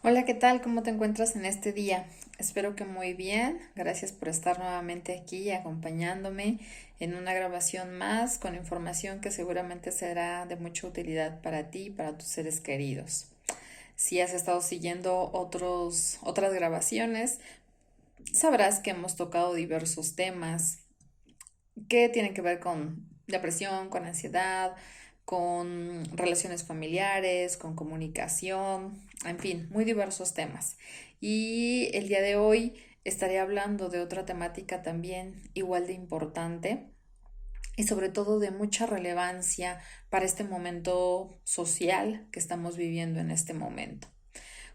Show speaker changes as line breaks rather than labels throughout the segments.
Hola, ¿qué tal? ¿Cómo te encuentras en este día? Espero que muy bien. Gracias por estar nuevamente aquí acompañándome en una grabación más con información que seguramente será de mucha utilidad para ti y para tus seres queridos. Si has estado siguiendo otras grabaciones, sabrás que hemos tocado diversos temas que tienen que ver con depresión, con ansiedad, con relaciones familiares, con comunicación, en fin, muy diversos temas. Y el día de hoy estaré hablando de otra temática también igual de importante y sobre todo de mucha relevancia para este momento social que estamos viviendo en este momento.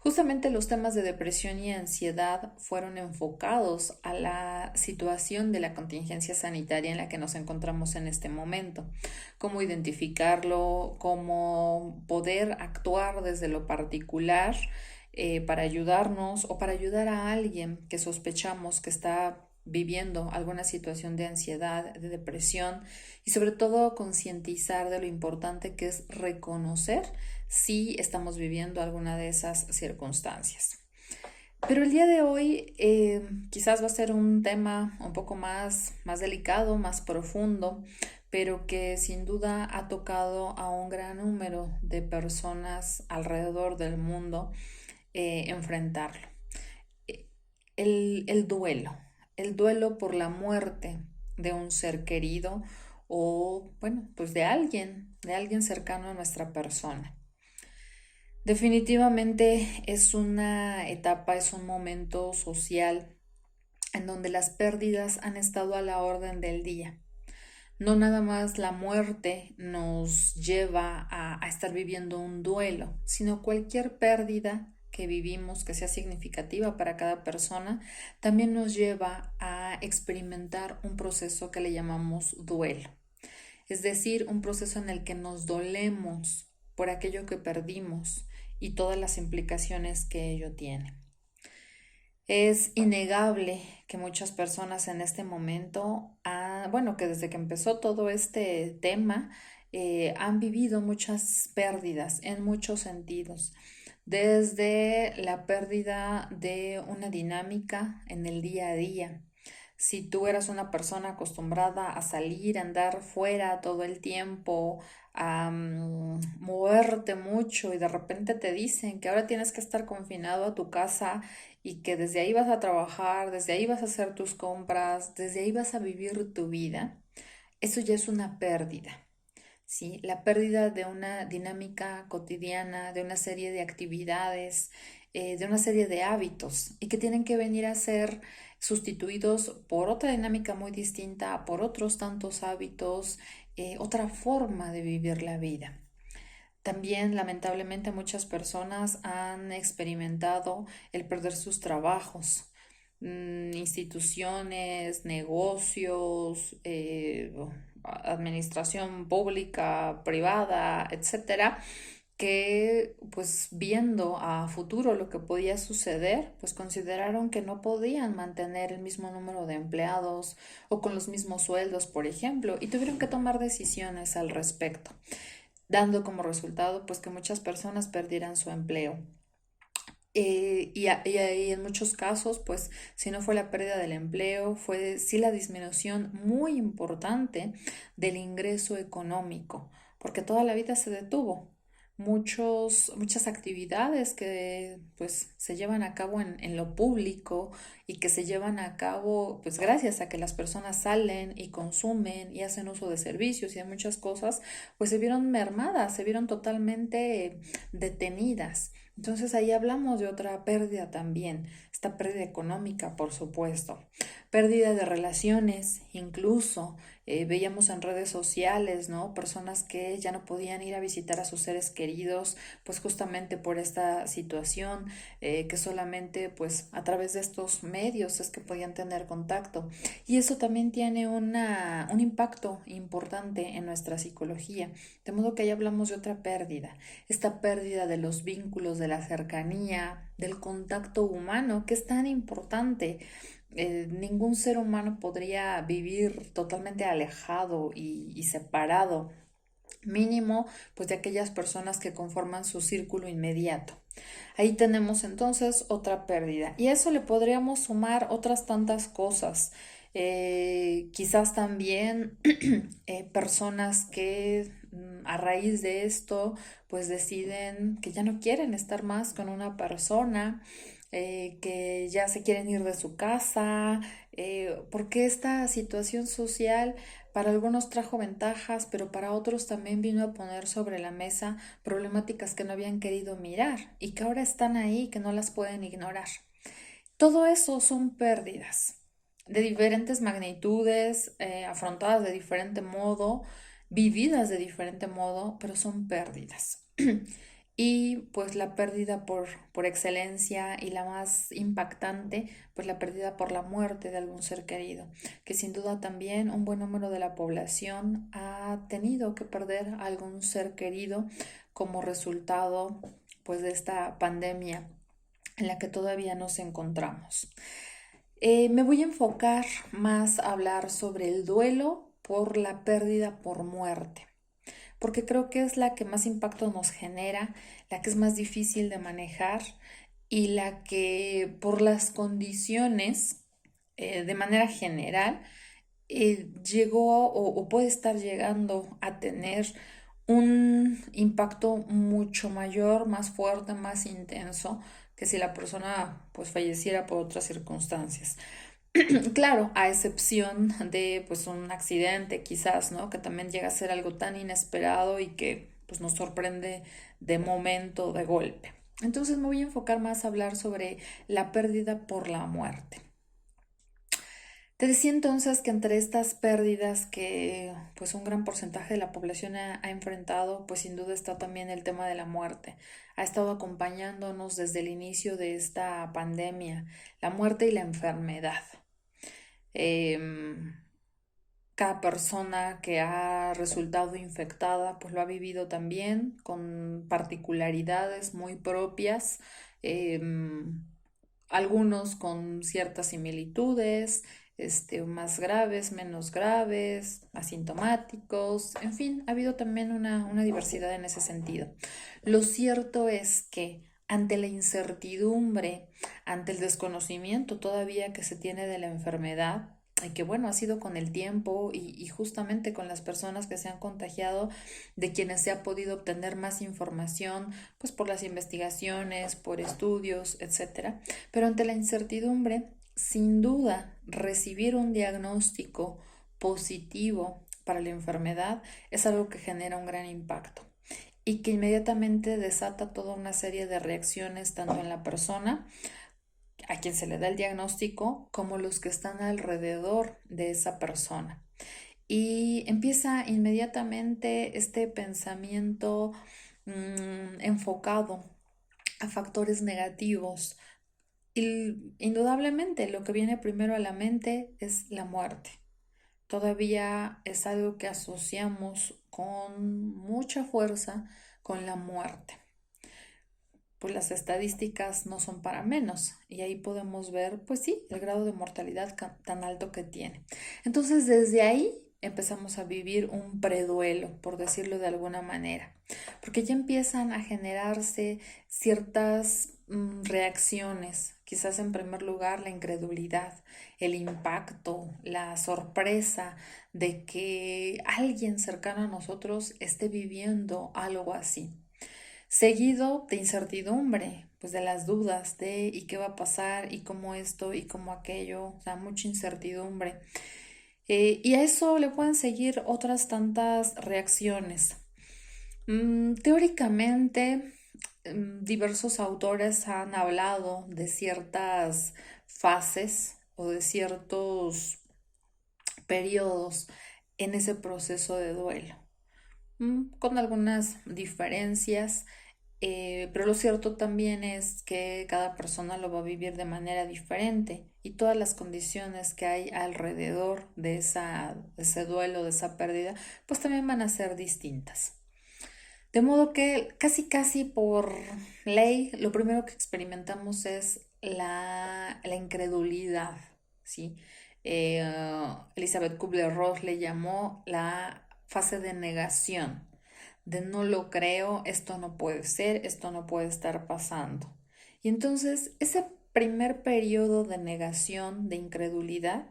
Justamente los temas de depresión y ansiedad fueron enfocados a la situación de la contingencia sanitaria en la que nos encontramos en este momento, cómo identificarlo, cómo poder actuar desde lo particular para ayudarnos o para ayudar a alguien que sospechamos que está viviendo alguna situación de ansiedad, de depresión y sobre todo concientizar de lo importante que es reconocer si estamos viviendo alguna de esas circunstancias. Pero el día de hoy quizás va a ser un tema un poco más delicado, más profundo, pero que sin duda ha tocado a un gran número de personas alrededor del mundo enfrentarlo. El duelo, el duelo por la muerte de un ser querido o, bueno, pues de alguien cercano a nuestra persona. Definitivamente es una etapa, es un momento social en donde las pérdidas han estado a la orden del día. No nada más la muerte nos lleva a estar viviendo un duelo, sino cualquier pérdida que vivimos que sea significativa para cada persona, también nos lleva a experimentar un proceso que le llamamos duelo. Es decir, un proceso en el que nos dolemos por aquello que perdimos y todas las implicaciones que ello tiene. Es innegable que muchas personas en este momento, bueno, que desde que empezó todo este tema, han vivido muchas pérdidas en muchos sentidos. Desde la pérdida de una dinámica en el día a día. Si tú eras una persona acostumbrada a salir, a andar fuera todo el tiempo, a moverte mucho y de repente te dicen que ahora tienes que estar confinado a tu casa y que desde ahí vas a trabajar, desde ahí vas a hacer tus compras, desde ahí vas a vivir tu vida, eso ya es una pérdida. ¿Sí? La pérdida de una dinámica cotidiana, de una serie de actividades, de una serie de hábitos y que tienen que venir a ser sustituidos por otra dinámica muy distinta, por otros tantos hábitos, otra forma de vivir la vida. También, lamentablemente, muchas personas han experimentado el perder sus trabajos, instituciones, negocios, administración pública, privada, etcétera, que pues viendo a futuro lo que podía suceder, pues consideraron que no podían mantener el mismo número de empleados o con los mismos sueldos, por ejemplo, y tuvieron que tomar decisiones al respecto, dando como resultado pues que muchas personas perdieran su empleo. Y en muchos casos, pues si no fue la pérdida del empleo, fue sí la disminución muy importante del ingreso económico, porque toda la vida se detuvo. Muchas actividades que pues se llevan a cabo en lo público y que se llevan a cabo pues gracias a que las personas salen y consumen y hacen uso de servicios y de muchas cosas, pues se vieron mermadas, se vieron totalmente detenidas. Entonces ahí hablamos de otra pérdida también, esta pérdida económica, por supuesto, pérdida de relaciones, incluso veíamos en redes sociales, ¿no? Personas que ya no podían ir a visitar a sus seres queridos, pues justamente por esta situación, que solamente pues a través de estos medios es que podían tener contacto. Y eso también tiene un impacto importante en nuestra psicología, de modo que ahí hablamos de otra pérdida, esta pérdida de los vínculos, de la cercanía, del contacto humano, que es tan importante. Ningún ser humano podría vivir totalmente alejado y separado mínimo pues de aquellas personas que conforman su círculo inmediato. Ahí tenemos entonces otra pérdida y a eso le podríamos sumar otras tantas cosas. Quizás también personas que a raíz de esto pues deciden que ya no quieren estar más con una persona, que ya se quieren ir de su casa, porque esta situación social para algunos trajo ventajas, pero para otros también vino a poner sobre la mesa problemáticas que no habían querido mirar y que ahora están ahí, que no las pueden ignorar. Todo eso son pérdidas de diferentes magnitudes, afrontadas de diferente modo, vividas de diferente modo, pero son pérdidas. Y pues la pérdida por excelencia y la más impactante, pues la pérdida por la muerte de algún ser querido, que sin duda también un buen número de la población ha tenido que perder a algún ser querido como resultado pues de esta pandemia en la que todavía nos encontramos. Me voy a enfocar más a hablar sobre el duelo por la pérdida por muerte, porque creo que es la que más impacto nos genera, la que es más difícil de manejar y la que por las condiciones, de manera general, llegó o puede estar llegando a tener un impacto mucho mayor, más fuerte, más intenso que si la persona pues falleciera por otras circunstancias. Claro, a excepción de pues un accidente quizás, ¿no? Que también llega a ser algo tan inesperado y que pues nos sorprende de momento, de golpe. Entonces me voy a enfocar más a hablar sobre la pérdida por la muerte. Te decía entonces que entre estas pérdidas que pues un gran porcentaje de la población ha enfrentado, pues sin duda está también el tema de la muerte. Ha estado acompañándonos desde el inicio de esta pandemia, la muerte y la enfermedad. Em, Cada persona que ha resultado infectada, pues lo ha vivido también con particularidades muy propias, em, algunos con ciertas similitudes, más graves, menos graves, asintomáticos, en fin, ha habido también una diversidad en ese sentido. Lo cierto es que ante la incertidumbre, ante el desconocimiento todavía que se tiene de la enfermedad, y que bueno, ha sido con el tiempo y justamente con las personas que se han contagiado, de quienes se ha podido obtener más información, pues por las investigaciones, por estudios, etcétera. Pero ante la incertidumbre, sin duda, recibir un diagnóstico positivo para la enfermedad es algo que genera un gran impacto y que inmediatamente desata toda una serie de reacciones tanto en la persona a quien se le da el diagnóstico como los que están alrededor de esa persona. Y empieza inmediatamente este pensamiento enfocado a factores negativos. Y indudablemente lo que viene primero a la mente es la muerte. Todavía es algo que asociamos con mucha fuerza con la muerte. Pues las estadísticas no son para menos y ahí podemos ver, pues sí, el grado de mortalidad tan alto que tiene. Entonces desde ahí empezamos a vivir un preduelo, por decirlo de alguna manera, porque ya empiezan a generarse ciertas reacciones, quizás en primer lugar la incredulidad, el impacto, la sorpresa de que alguien cercano a nosotros esté viviendo algo así, seguido de incertidumbre, pues de las dudas de y qué va a pasar y cómo esto y cómo aquello, o sea, mucha incertidumbre. Y a eso le pueden seguir otras tantas reacciones. Teóricamente, diversos autores han hablado de ciertas fases o de ciertos periodos en ese proceso de duelo, con algunas diferencias, pero lo cierto también es que cada persona lo va a vivir de manera diferente y todas las condiciones que hay alrededor de ese duelo, de esa pérdida, pues también van a ser distintas. De modo que casi casi por ley, lo primero que experimentamos es la incredulidad, ¿sí? Elizabeth Kubler-Ross le llamó la fase de negación. de no lo creo, esto no puede ser, esto no puede estar pasando. Y entonces ese primer periodo de negación, de incredulidad,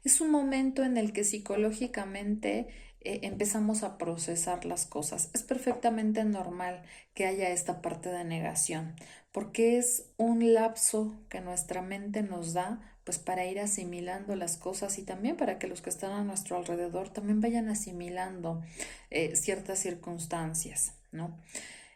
es un momento en el que psicológicamente empezamos a procesar las cosas. Es perfectamente normal que haya esta parte de negación, porque es un lapso que nuestra mente nos da pues para ir asimilando las cosas y también para que los que están a nuestro alrededor también vayan asimilando ciertas circunstancias, ¿no?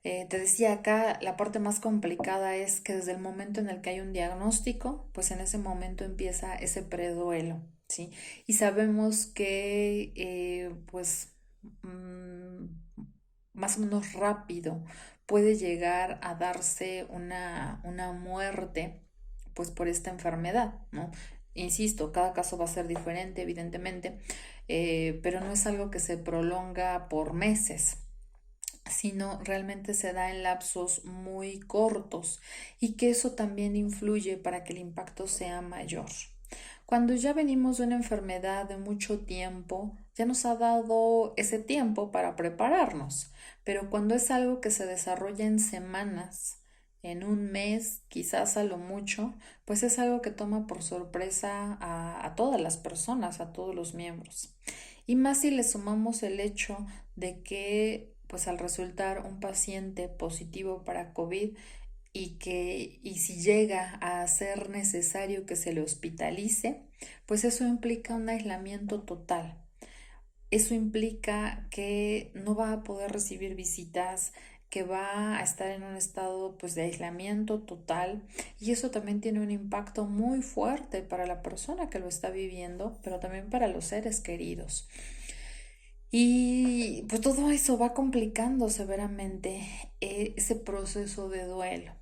Te decía acá, la parte más complicada es que desde el momento en el que hay un diagnóstico, pues en ese momento empieza ese preduelo, ¿sí? Y sabemos que, pues, mm, más o menos rápido puede llegar a darse una muerte, pues, por esta enfermedad, ¿no? Insisto, cada caso va a ser diferente, evidentemente, pero no es algo que se prolonga por meses, sino realmente se da en lapsos muy cortos y que eso también influye para que el impacto sea mayor. Cuando ya venimos de una enfermedad de mucho tiempo, ya nos ha dado ese tiempo para prepararnos, pero cuando es algo que se desarrolla en semanas, en un mes, quizás a lo mucho, pues es algo que toma por sorpresa a todas las personas, a todos los miembros. Y más si le sumamos el hecho de que pues al resultar un paciente positivo para COVID y si llega a ser necesario que se le hospitalice, pues eso implica un aislamiento total. Eso implica que no va a poder recibir visitas, que va a estar en un estado pues de aislamiento total y eso también tiene un impacto muy fuerte para la persona que lo está viviendo, pero también para los seres queridos. Y pues todo eso va complicando severamente ese proceso de duelo.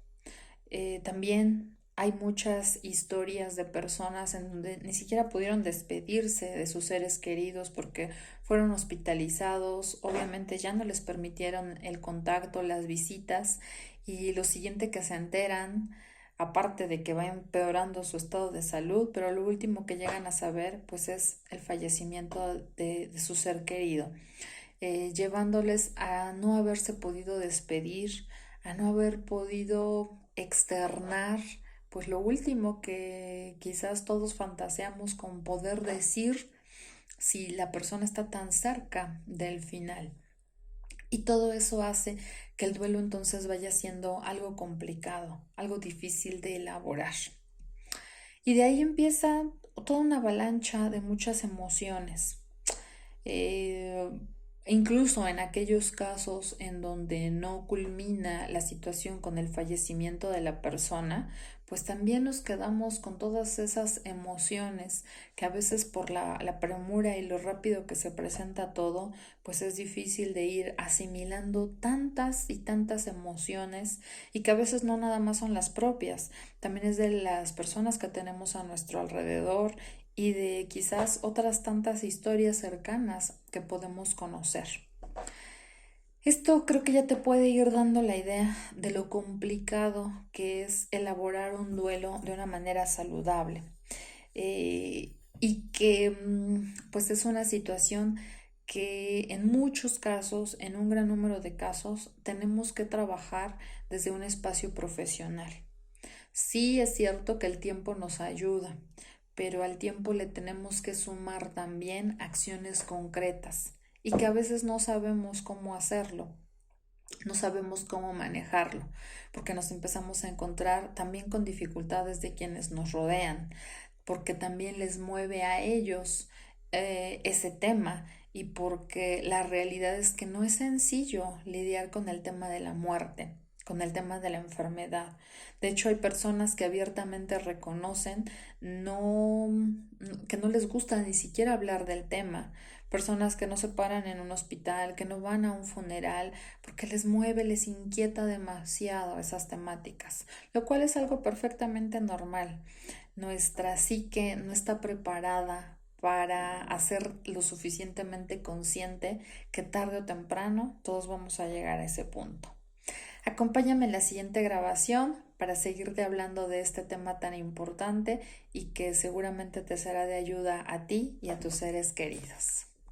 También hay muchas historias de personas en donde ni siquiera pudieron despedirse de sus seres queridos porque fueron hospitalizados, obviamente ya no les permitieron el contacto, las visitas y lo siguiente que se enteran, aparte de que va empeorando su estado de salud, pero lo último que llegan a saber pues es el fallecimiento de su ser querido, llevándoles a no haberse podido despedir, a no haber podido externar, pues lo último que quizás todos fantaseamos con poder decir si la persona está tan cerca del final. Y todo eso hace que el duelo entonces vaya siendo algo complicado, algo difícil de elaborar. Y de ahí empieza toda una avalancha de muchas emociones. Eh, Incluso en aquellos casos en donde no culmina la situación con el fallecimiento de la persona, pues también nos quedamos con todas esas emociones que a veces por la premura y lo rápido que se presenta todo, pues es difícil de ir asimilando tantas y tantas emociones y que a veces no nada más son las propias, también es de las personas que tenemos a nuestro alrededor y de quizás otras tantas historias cercanas que podemos conocer. Esto creo que ya te puede ir dando la idea de lo complicado que es elaborar un duelo de una manera saludable, y que pues es una situación que en muchos casos, en un gran número de casos, tenemos que trabajar desde un espacio profesional. Sí es cierto que el tiempo nos ayuda, pero al tiempo le tenemos que sumar también acciones concretas y que a veces no sabemos cómo hacerlo, no sabemos cómo manejarlo, porque nos empezamos a encontrar también con dificultades de quienes nos rodean, porque también les mueve a ellos ese tema y porque la realidad es que no es sencillo lidiar con el tema de la muerte, con el tema de la enfermedad. De hecho, hay personas que abiertamente reconocen no, que no les gusta ni siquiera hablar del tema, personas que no se paran en un hospital, que no van a un funeral, porque les mueve, les inquieta demasiado esas temáticas, lo cual es algo perfectamente normal. Nuestra psique no está preparada para hacer lo suficientemente consciente que tarde o temprano todos vamos a llegar a ese punto. Acompáñame en la siguiente grabación para seguirte hablando de este tema tan importante y que seguramente te será de ayuda a ti y a tus seres queridos.